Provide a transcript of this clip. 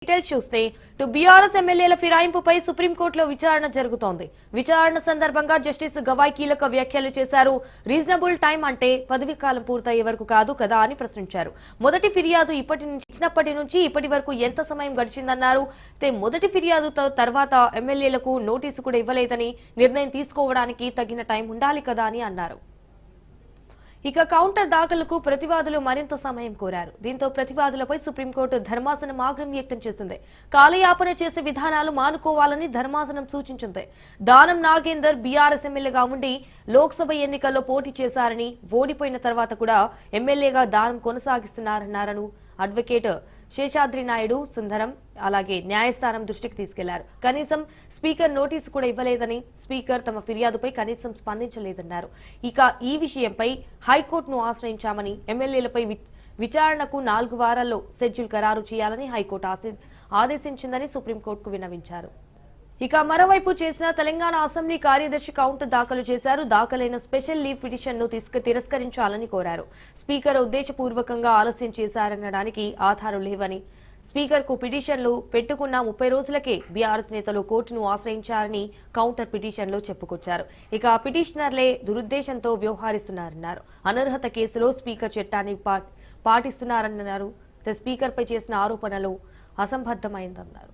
Details చూస్తే BRS ఎమ్మెల్యేల ఫిరాయింపుపై సుప్రీంకోర్టులో విచారణ జరుగుతోంది. విచారణ సందర్భంగా జస్టిస్ గవాయ్ కీలక వ్యాఖ్యలు చేశారు. రీజనబుల్ టైం అంటే పదవీ కాలం పూర్తయ్యే వరకు కాదు కదా అని ప్రశ్నించారు. మొదటి ఫిర్యాదు ఇచ్చినప్పటి నుంచి ఇప్పటి వరకు ఎంత సమయం గడిచిందన్నారు. మొదటి ఫిర్యాదు తర్వాత ఎమ్మెల్యేలకు నోటీసు కూడా ఇవ్వలేదని నిర్ణయం తీసుకోవడానికి తగిన టైం ఉండాలి కదా అని అన్నారు. ఇక కౌంటర్ దాఖలకు ప్రతివాదులు మరింత సమయం కోరారు. దీంతో ప్రతివాదులపై సుప్రీంకోర్టు ధర్మాసనం ఆగ్రహం వ్యక్తం చేసింది. కాలయాపన చేసే విధానాలు మానుకోవాలని ధర్మాసనం సూచించింది. దానం నాగేందర్ బీఆర్ఎస్ ఎమ్మెల్యేగా ఉండి లోక్సభ ఎన్నికల్లో పోటీ చేశారని, ఓడిపోయిన తర్వాత కూడా ఎమ్మెల్యేగా దానం కొనసాగిస్తున్నారన్నారని అడ్వకేట్ శేషాద్రి నాయుడు సుందరం అలాగే న్యాయస్థానం దృష్టికి తీసుకెళ్లారు. కనీసం స్పీకర్ నోటీసు కూడా ఇవ్వలేదని, స్పీకర్ తమ ఫిర్యాదుపై కనీసం స్పందించలేదన్నారు. ఇక ఈ విషయంపై హైకోర్టును ఆశ్రయించామని, ఎమ్మెల్యేలపై విచారణకు 4 వారాల్లో షెడ్యూల్ ఖరారు చేయాలని హైకోర్టు ఆదేశించిందని సుప్రీంకోర్టుకు విన్నవించారు. ఇక మరోవైపు చేసిన తెలంగాణ అసెంబ్లీ కార్యదర్శి కౌంటర్ దాఖలు చేశారు. దాఖలైన స్పెషల్ లీవ్ పిటిషన్ ను తిరస్కరించాలని కోరారు. స్పీకర్ ఉద్దేశపూర్వకంగా ఆలస్యం చేశారనడానికి ఆధారం లేవని, స్పీకర్ కు పిటిషన్లు పెట్టుకున్న 30 రోజులకే బీఆర్ఎస్ నేతలు కోర్టును ఆశ్రయించారని కౌంటర్ పిటిషన్ లో చెప్పుకొచ్చారు. ఇక పిటిషనర్లే దురుద్దేశంతో వ్యవహరిస్తున్నారన్నారు. అనర్హత కేసులో స్పీకర్ చట్టాన్ని పాటిస్తున్నారన్నారు. స్పీకర్ పై చేసిన ఆరోపణలు అసంబద్ధమైందన్నారు.